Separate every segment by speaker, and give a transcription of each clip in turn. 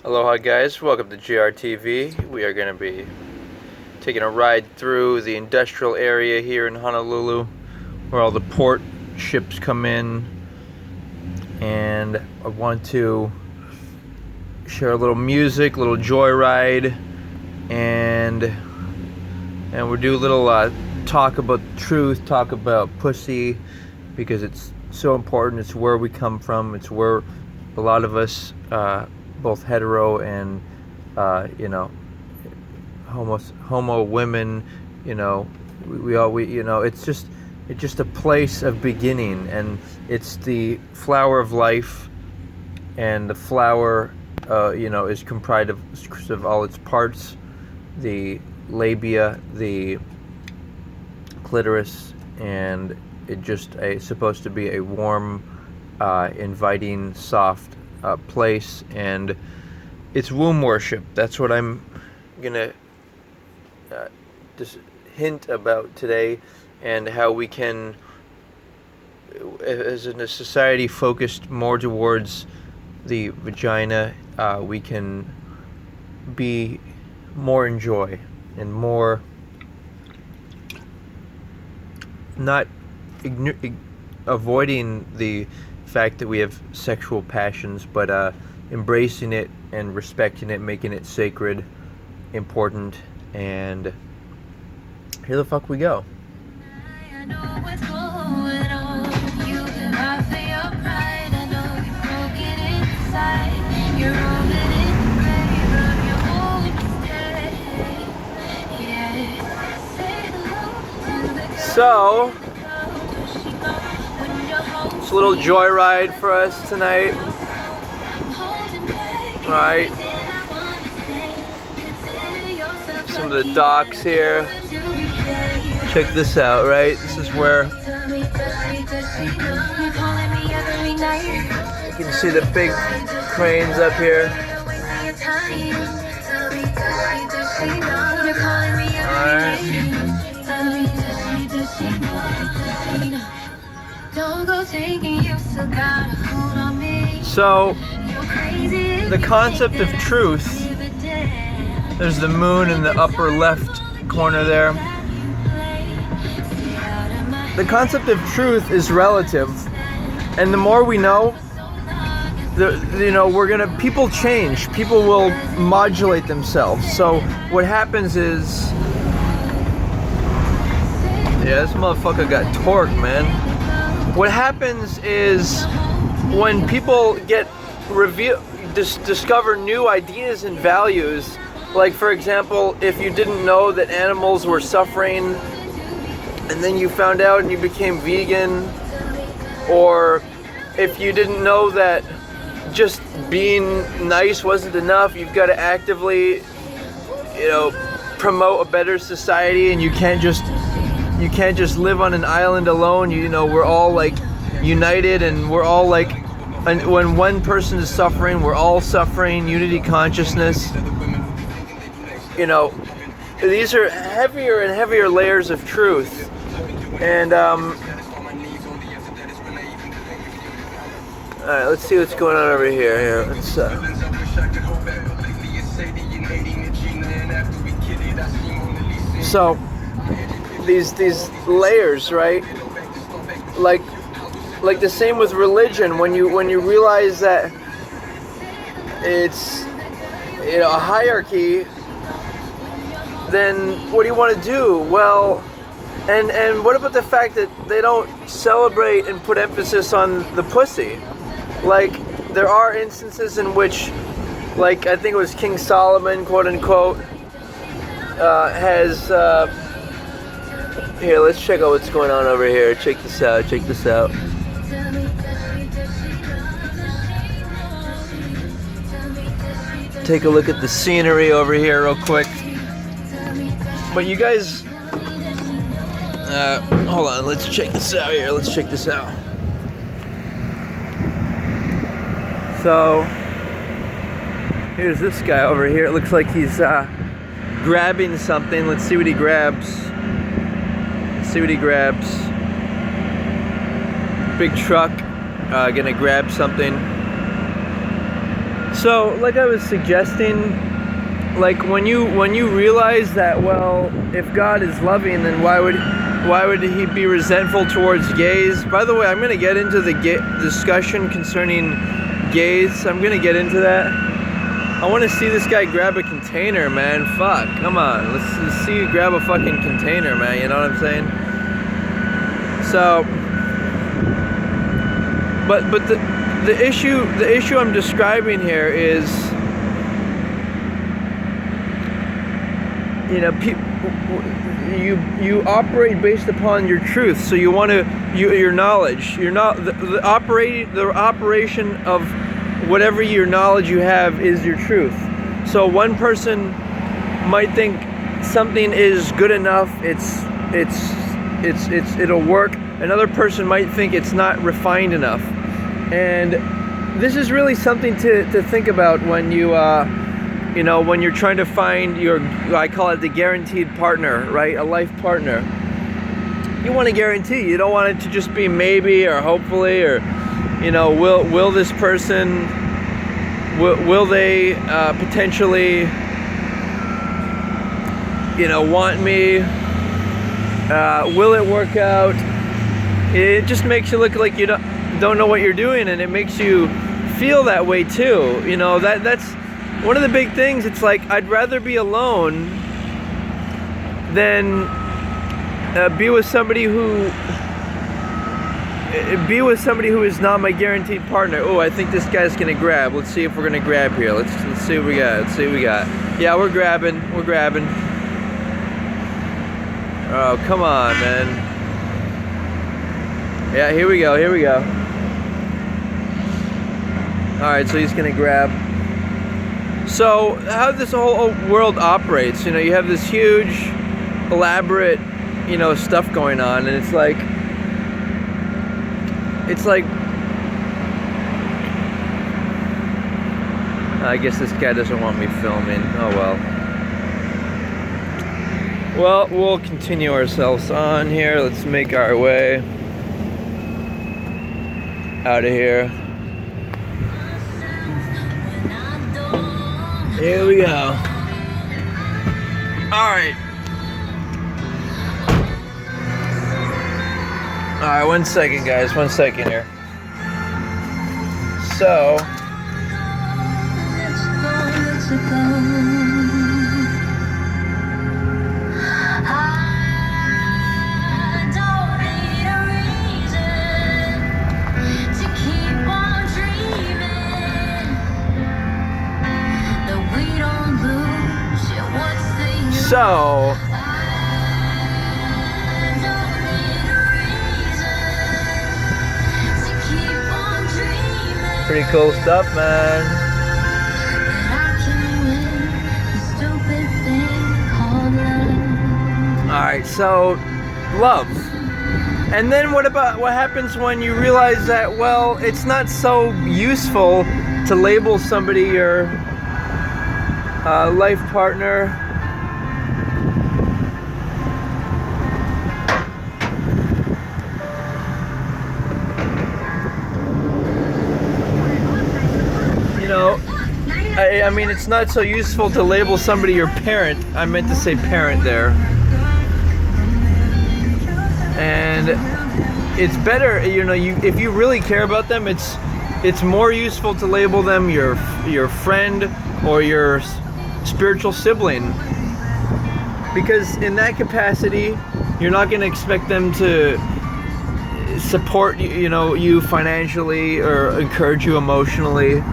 Speaker 1: Aloha guys, welcome to GRTV. We are going to be taking a ride through the industrial area here in Honolulu where all the port ships come in, and I want to share a little music, a little joyride, and we'll do a little talk about truth, talk about pussy, because it's so important. It's where we come from. It's where a lot of us both hetero and homo women, it's just a place of beginning, and it's the flower of life, and the flower is comprised of all its parts: the labia, the clitoris, and it's supposed to be a warm, inviting, soft place, and it's womb worship. That's what I'm gonna just hint about today, and how we can, as in a society focused more towards the vagina, we can be more in joy and more not avoiding the fact that we have sexual passions, but embracing it and respecting it, making it sacred, important, and here the fuck we go. So it's a little joyride for us tonight. Alright. Some of the docks here. Check this out, right? This is where you can see the big cranes up here. Alright. So, the concept of truth, there's the moon in the upper left corner there. The concept of truth is relative, and the more we know, people change. People will modulate themselves. So what happens is, yeah, this motherfucker got torqued, man. What happens is when people discover new ideas and values, like for example, if you didn't know that animals were suffering, and then you found out and you became vegan, or if you didn't know that just being nice wasn't enough, you've got to actively, promote a better society, and you can't just live on an island alone. We're all like united, and we're all like, and when one person is suffering, we're all suffering. Unity consciousness. These are heavier and heavier layers of truth, and all right, let's see what's going on over here. Here, let's. So these layers, right? Like the same with religion. When you realize that it's a hierarchy, then what do you want to do? Well, and what about the fact that they don't celebrate and put emphasis on the pussy? Like, there are instances in which, like, I think it was King Solomon, quote unquote, has here, let's check out what's going on over here. Check this out. Take a look at the scenery over here real quick. But you guys, hold on, let's check this out here. So, here's this guy over here. It looks like he's grabbing something. Let's see what he grabs. Big truck, gonna grab something. So, like I was suggesting, like when you realize that, well, if God is loving, then why would he be resentful towards gays? By the way, I'm gonna get into the discussion concerning gays. I'm gonna get into that. I want to see this guy grab a container, man. Fuck, come on, let's see you grab a fucking container, man. You know what I'm saying? So, but the issue I'm describing here is, you know, you operate based upon your truth. So you want to your knowledge. You're not the operation of whatever your knowledge you have is your truth. So one person might think something is good enough. It'll work. Another person might think it's not refined enough. And this is really something to think about when you when you're trying to find I call it the guaranteed partner, right? A life partner. You want to guarantee. You don't want it to just be maybe or hopefully, or, will this person, will they potentially, want me? Will it work out? It just makes you look like you don't know what you're doing, and it makes you feel that way too. That's one of the big things. It's like, I'd rather be alone than be with somebody who is not my guaranteed partner. Oh, I think this guy's gonna grab. Let's see if we're gonna grab here. Let's see what we got. Yeah, we're grabbing. Oh, come on, man. Yeah, here we go. Alright, so he's gonna grab. So, how this whole world operates, you have this huge, elaborate, stuff going on, and it's like, I guess this guy doesn't want me filming. Oh well. Well, we'll continue ourselves on here. Let's make our way out of here. Here we go. Alright. Alright, 1 second, guys. 1 second here. So. So, pretty cool stuff, man. Alright, so, love. And then what happens when you realize that, well, it's not so useful to label somebody your life partner. I mean, it's not so useful to label somebody your parent. I meant to say parent there. And it's better, if you really care about them, it's more useful to label them your friend or your spiritual sibling. Because in that capacity, you're not going to expect them to support you financially or encourage you emotionally.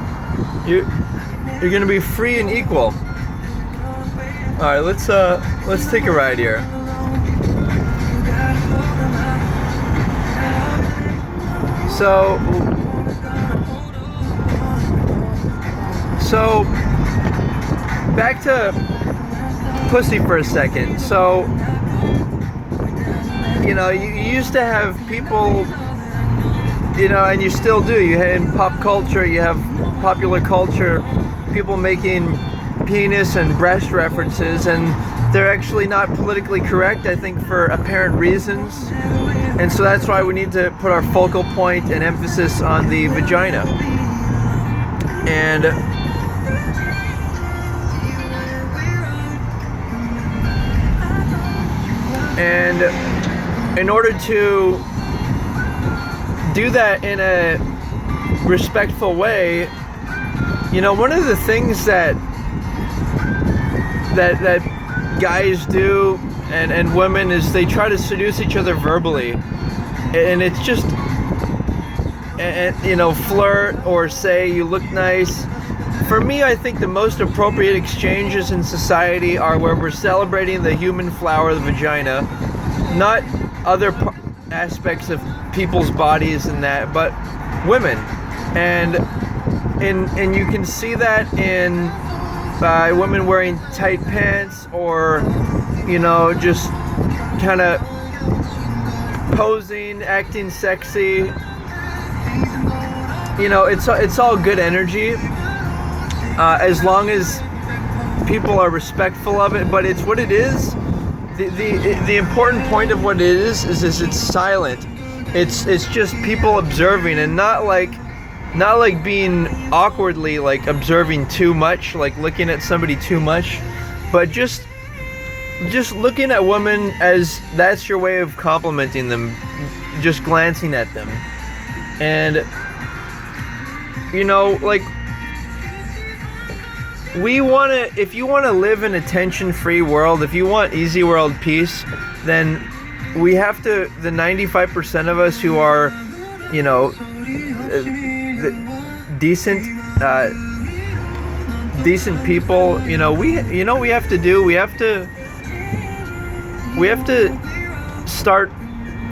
Speaker 1: You're gonna be free and equal. All right, let's take a ride here. So back to pussy for a second. So you used to have people, and you still do. You have in pop culture, you have popular culture, people making penis and breast references, and they're actually not politically correct, I think, for apparent reasons. And so that's why we need to put our focal point and emphasis on the vagina. And And in order to do that in a respectful way, you know, one of the things that guys do and women is they try to seduce each other verbally, and it's just, and you know, flirt or say you look nice. For me, I think the most appropriate exchanges in society are where we're celebrating the human flower, the vagina, not other aspects of people's bodies and that, but women. And you can see that in women wearing tight pants, or, you know, just kind of posing, acting sexy. You know, it's all good energy, as long as people are respectful of it. But it's what it is. The important point of what it is it's silent. It's just people observing, and not like being awkwardly like observing too much, like looking at somebody too much, but just looking at women as that's your way of complimenting them, just glancing at them. And you know, like, if you want to live in a tension-free world, if you want easy world peace, then we have to, the 95% of us who are, you know, decent people, you know, we have to start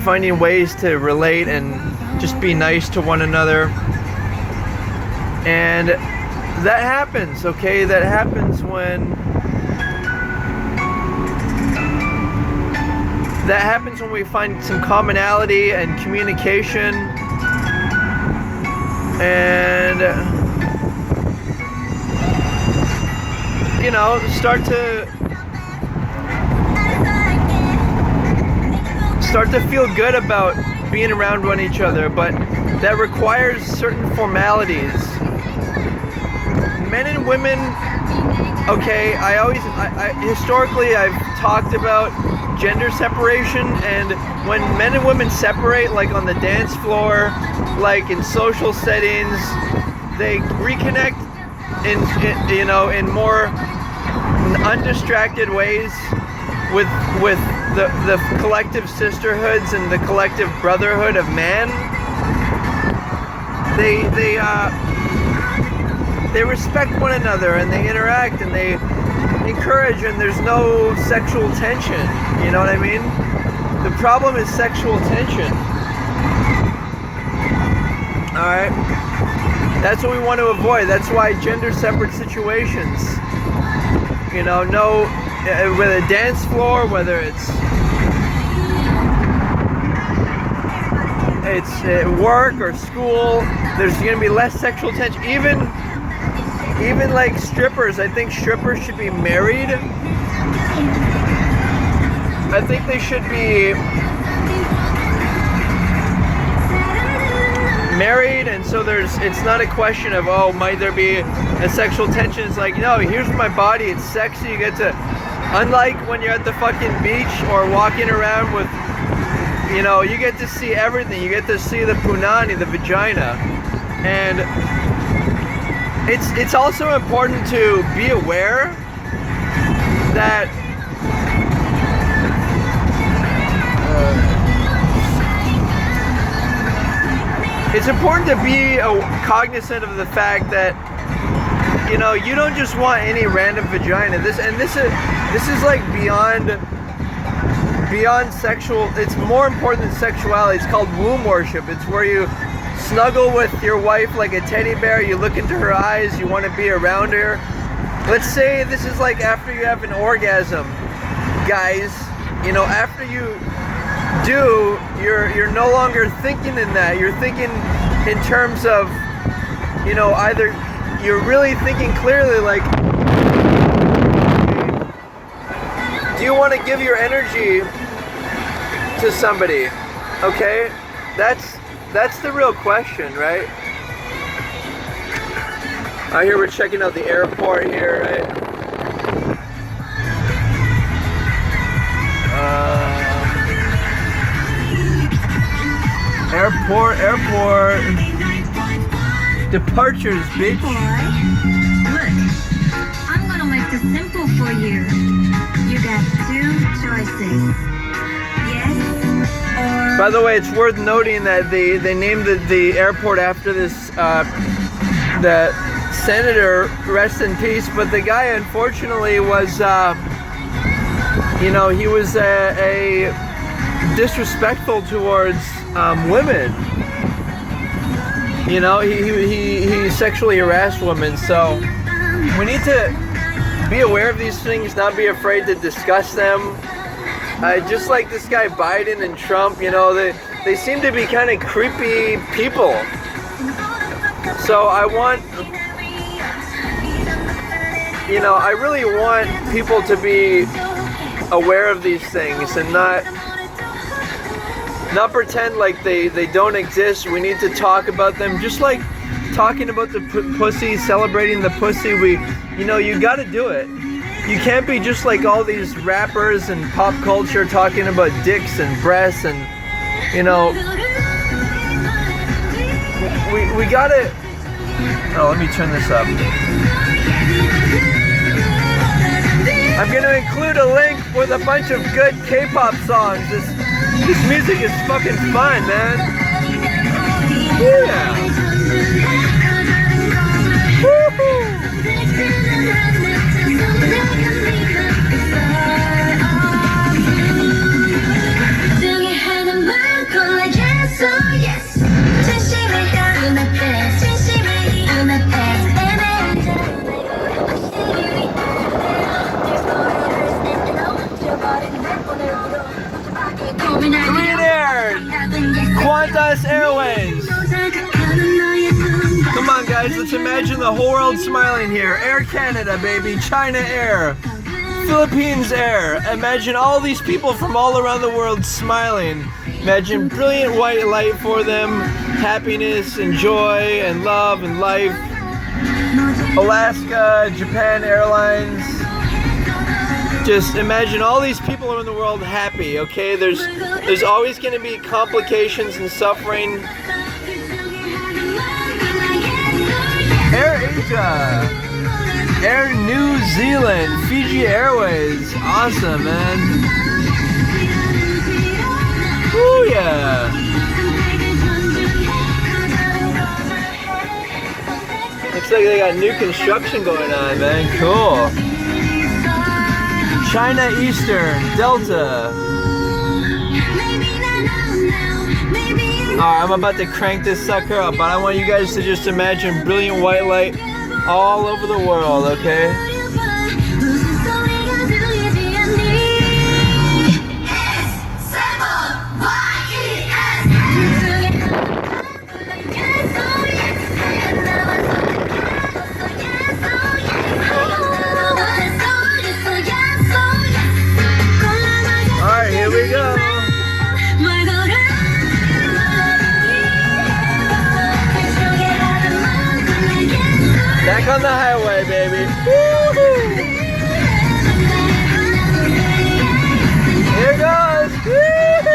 Speaker 1: finding ways to relate and just be nice to one another. And that happens, okay? That happens when we find some commonality and communication, and you know, start to feel good about being around one each other. But that requires certain formalities. Men and women, okay, historically I've talked about gender separation, and when men and women separate, like on the dance floor, like in social settings, they reconnect in more undistracted ways with the collective sisterhoods and the collective brotherhood of man. They respect one another, and they interact, and they encourage, and there's no sexual tension. You know what I mean? The problem is sexual tension. Alright? That's what we want to avoid. That's why gender separate situations, you know, with a dance floor, whether it's at work or school, there's going to be less sexual tension. Even like strippers, I think strippers should be married. I think they should be married, and so it's not a question of, oh, might there be a sexual tension. It's like, no, here's my body, it's sexy, you get to, unlike when you're at the fucking beach or walking around with, you know, you get to see everything. You get to see the punani, the vagina. And it's also important to be aware that it's important to be cognizant of the fact that, you know, you don't just want any random vagina. This is like beyond sexual. It's more important than sexuality. It's called womb worship. It's where you snuggle with your wife like a teddy bear. You look into her eyes. You want to be around her. Let's say this is like after you have an orgasm, guys. You know, after you do, you're no longer thinking in that. You're thinking in terms of, you know, either you're really thinking clearly, like, do you want to give your energy to somebody? Okay, that's the real question, right? Here we're checking out the airport here, right? Airport. Departures, bitch.
Speaker 2: Look, I'm gonna make this simple for you. You got two choices. Yes or...
Speaker 1: By the way, it's worth noting that they named the airport after this, that senator, rest in peace, but the guy unfortunately was, you know, he was a disrespectful towards women. You know, he sexually harassed women, so we need to be aware of these things, not be afraid to discuss them. Just like this guy Biden and Trump, you know, they seem to be kind of creepy people. So I want, you know, I really want people to be aware of these things and not pretend like they don't exist. We need to talk about them, just like talking about the pussy, celebrating the pussy. You know, you got to do it. You can't be just like all these rappers and pop culture talking about dicks and breasts and, you know, we gotta. Oh, let me turn this up. I'm gonna include a link with a bunch of good K-pop songs. This music is fucking fun, man. Yeah. Woo-hoo. Green Air, Qantas Airways. Come on, guys, let's imagine the whole world smiling here. Air Canada, baby. China Air, Philippines Air. Imagine all these people from all around the world smiling. Imagine brilliant white light for them, happiness and joy and love and life. Alaska, Japan Airlines. Just imagine all these people around the world happy, okay? There's always going to be complications and suffering. Air Asia, Air New Zealand, Fiji Airways. Awesome, man. Ooh, yeah. Looks like they got new construction going on, man. Cool. China Eastern, Delta. Alright, I'm about to crank this sucker up, but I want you guys to just imagine brilliant white light all over the world, okay? Alright, here we go. Back on the highway, baby. Woo-hoo. Here it goes. Woo-hoo.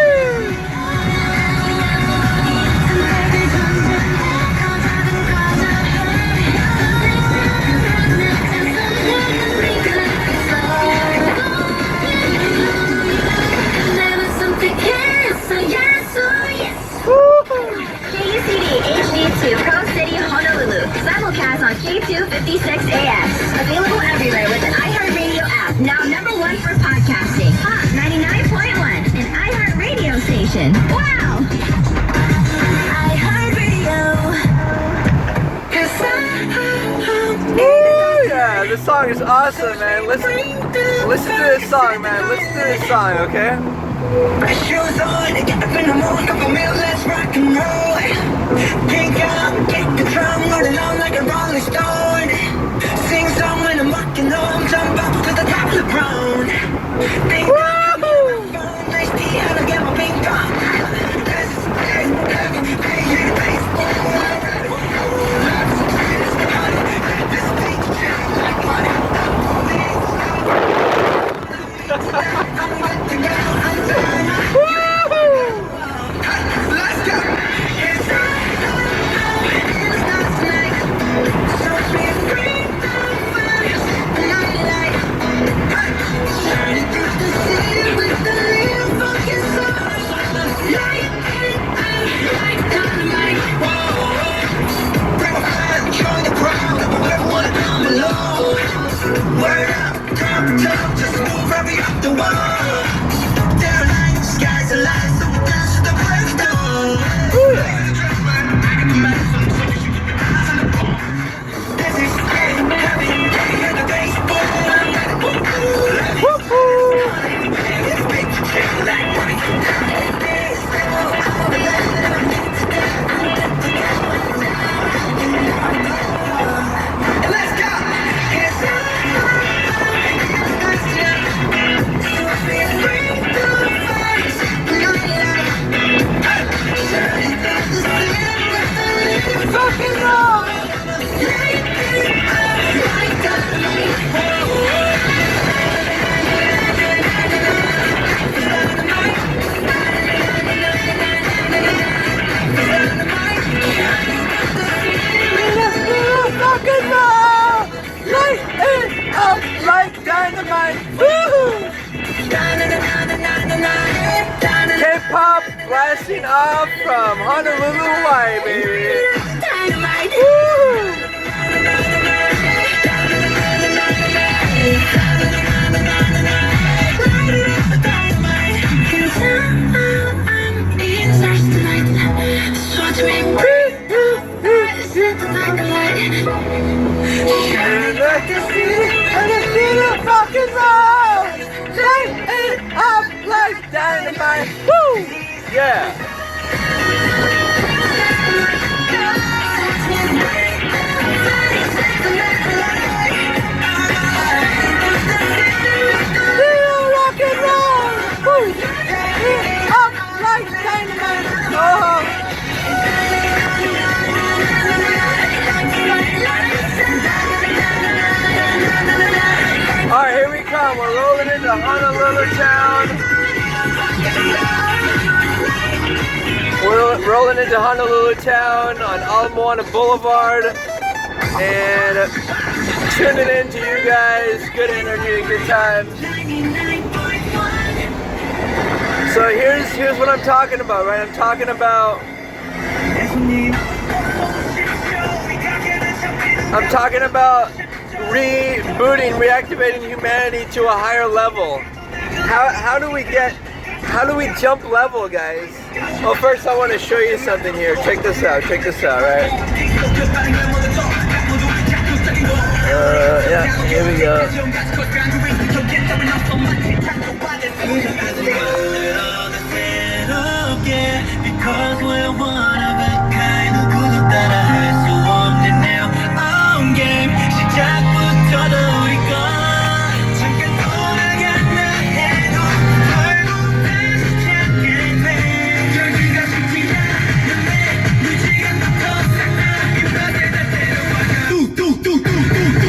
Speaker 2: HD2 Pro City Honolulu. Simulcast on K256 AM. Available everywhere with an iHeartRadio app. Now #1 for podcasting. Pop 99.1, an iHeartRadio station. Wow! iHeartRadio.
Speaker 1: Ooh, yeah, this song is awesome, man. Listen to this song, man. Listen to this song, okay?
Speaker 3: Shoes on, get up in the morning, couple meals, let's rock and roll. Kick out, kick the drum, rolling on like a rolling stone. Sing song when I'm walking home, jump up to the top of the brown. Bing bong, nice tea, I don't get my ping pong.
Speaker 1: blasting off from Honolulu, Hawaii, baby.
Speaker 2: Dynamite.
Speaker 1: Woo! Rock and roll, light it up like dynamite. Woo! Yeah. Rock and roll, woo! It up like dynamite. Oh. Alright, here we come. We're rolling into Honolulu town. We're rolling into Honolulu town on Ala Moana Boulevard. And tuning in to you guys. Good energy, good times. So here's what I'm talking about, right? I'm talking about rebooting, reactivating humanity to a higher level. How do we jump level, guys? Well, first I want to show you something here. Check this out, right? Yeah, here we go.
Speaker 3: Because we're one of a kind, 누구도 따라할 수 없는 now on game. 시작부터 우리 것 잠깐 돌아간다 해도 결국 다시 찾게 돼. 여기가 끝이야. 내 시간부터 상상이 빠져 다 데려와가. 뚝뚝뚝뚝뚝뚝.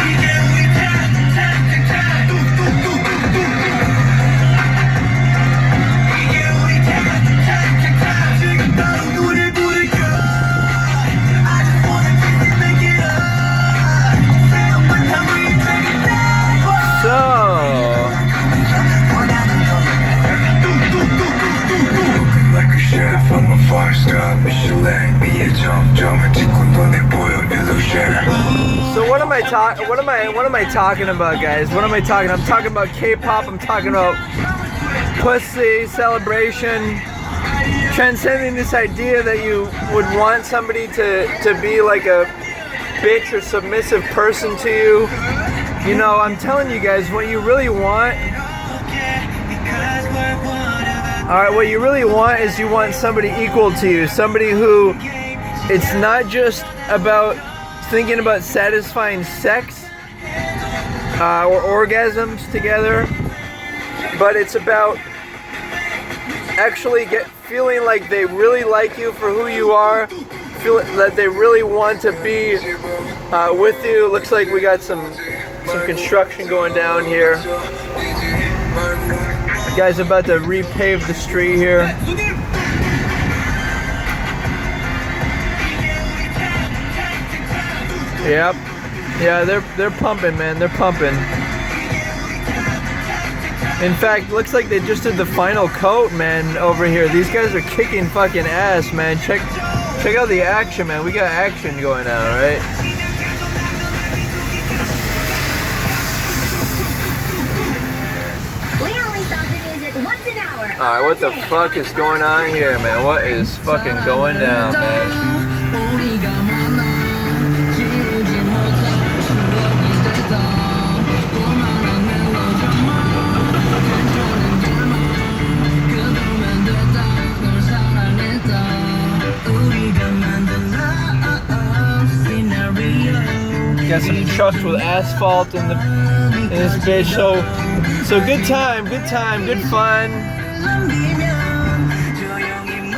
Speaker 3: 이게 우리 탑탑탑탑 뚝뚝뚝뚝뚝.
Speaker 1: So what am I talking about, guys? What am I talking? I'm talking about K-pop. I'm talking about pussy, celebration, transcending this idea that you would want somebody to be like a bitch or submissive person to you. You know, I'm telling you guys, what you really want. Alright, what you really want is you want somebody equal to you. Somebody who, it's not just about thinking about satisfying sex or orgasms together, but it's about actually feeling like they really like you for who you are, feel that they really want to be with you. Looks like we got some construction going down here. The guy's about to repave the street here. Yep. Yeah, they're pumping, man. They're pumping. In fact, looks like they just did the final coat, man, over here. These guys are kicking fucking ass, man. Check out the action, man. We got action going on, right? Alright, what the fuck is going on here, man? What is fucking going down, man? Got some trucks with asphalt in this bitch, so good time, good fun.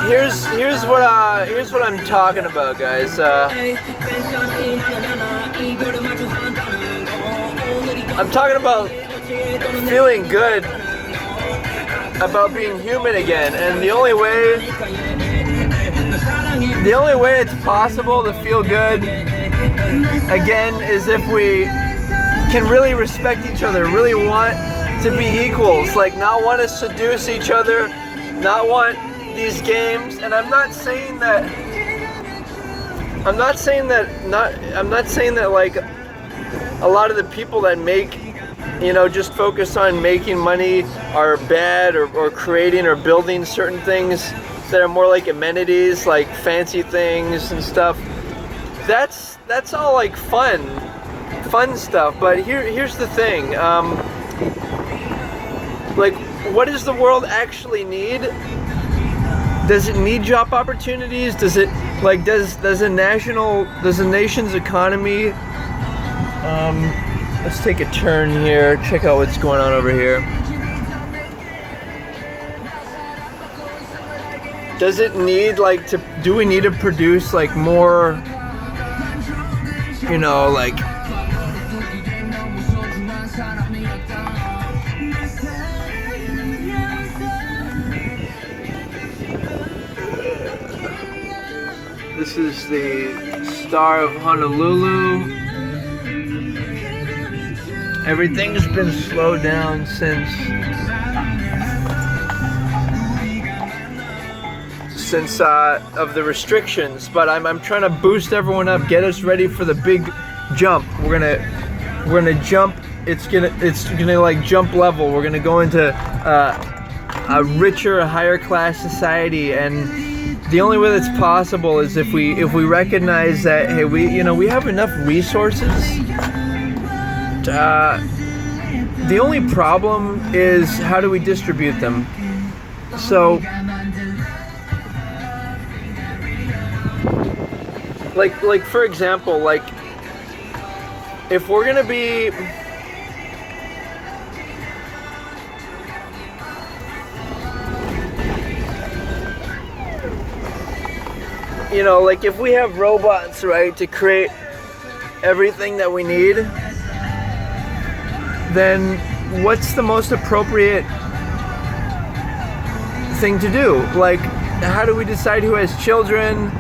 Speaker 1: Here's what I'm talking about, guys. I'm talking about feeling good about being human again, and the only way it's possible to feel good again is if we can really respect each other, really want to be equals, like not want to seduce each other, not want these games. And I'm not saying that like a lot of the people that make, just focus on making money are bad, or creating or building certain things that are more like amenities, like fancy things and stuff. That's all like fun stuff. But here's the thing. Like, what does the world actually need? Does it need job opportunities? Does it, like, does a nation's economy, let's take a turn here, check out what's going on over here. Does it need, like, do we need to produce, like, more, like, this is the Star of Honolulu. Everything's been slowed down since of the restrictions, but I'm trying to boost everyone up, get us ready for the big jump. We're gonna jump. It's gonna like jump level. We're gonna go into a richer, higher class society, and the only way that's possible is if we recognize that, hey, we have enough resources. The only problem is, how do we distribute them? So, like for example, like if we're gonna be like if we have robots, right, to create everything that we need, then what's the most appropriate thing to do? Like, how do we decide who has children?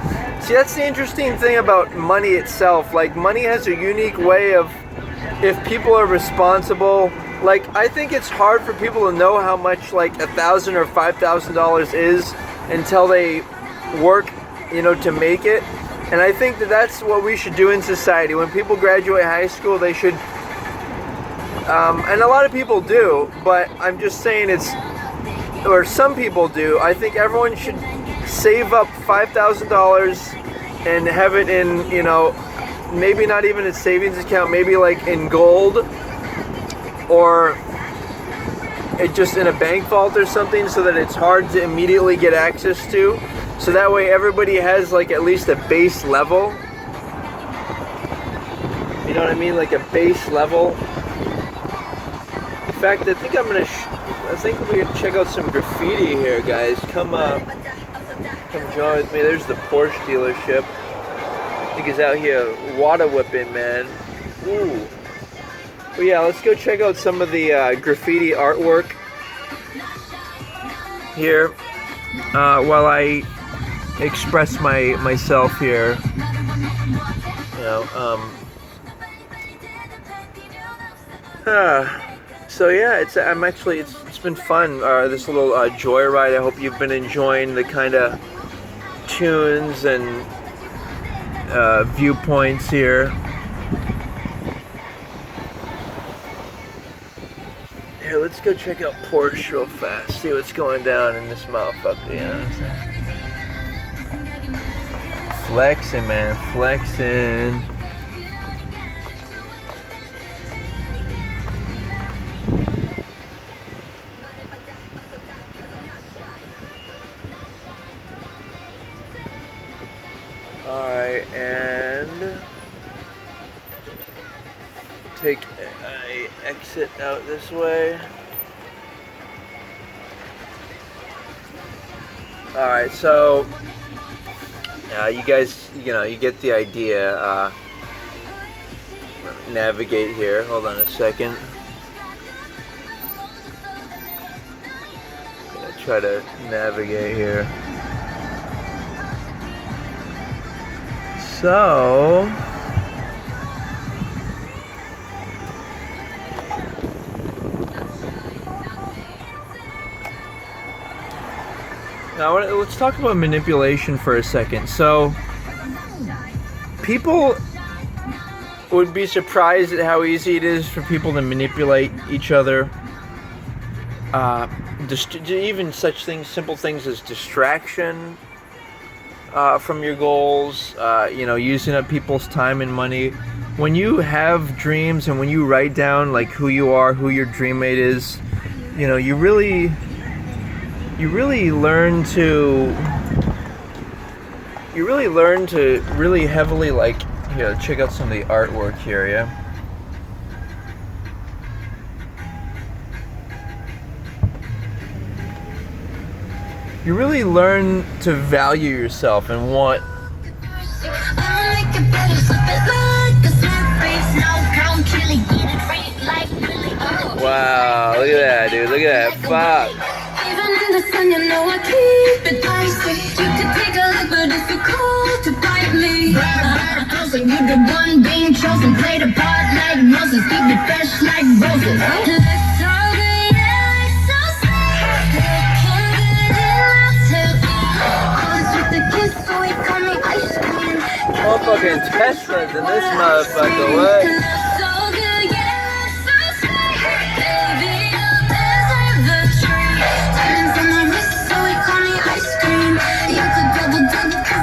Speaker 1: See, that's the interesting thing about money itself. Like, money has a unique way of, if people are responsible, like, I think it's hard for people to know how much, like, $1,000 or $5,000 is until they work, to make it. And I think that's what we should do in society. When people graduate high school, they should, and a lot of people do, but I'm just saying or some people do. I think everyone should save up $5,000 and have it in, maybe not even a savings account, maybe like in gold, or it just in a bank vault or something, so that it's hard to immediately get access to. So that way everybody has like at least a base level. You know what I mean? Like a base level. In fact, I think we're gonna check out some graffiti here, guys. Come join with me. There's the Porsche dealership. I think he's out here water whipping, man. Ooh. But yeah, let's go check out some of the graffiti artwork here while I express myself here. So yeah, it's been fun. This little joyride. I hope you've been enjoying the kind of tunes and viewpoints here. Here, let's go check out Porsche real fast. See what's going down in this motherfucker. You know what I'm saying? Flexing, man, flexing. Alright, and take a exit out this way. Alright, so you guys, you get the idea. Navigate here. Hold on a second. I'm gonna try to navigate here. So, let's talk about manipulation for a second. So, people would be surprised at how easy it is for people to manipulate each other. Even such things, simple things as distraction from your goals, using up people's time and money. When you have dreams and when you write down like who you are, who your dream mate is, you really learn to really heavily check out some of the artwork here, yeah. You really learn to value yourself and want. Wow, look at that, dude. Look at that. Fuck.
Speaker 3: Even in the sun, you know I keep it icy. You can take a look, but it's too cold to bite me. Ride closer, you the one being chosen. Play the part like roses, keep it fresh like roses. Let's talk, yeah, it's so sweet. Looking good in my tail. Always with the kiss, so he call me ice cream.
Speaker 1: Motherfucking Teslas in this motherfucker, what?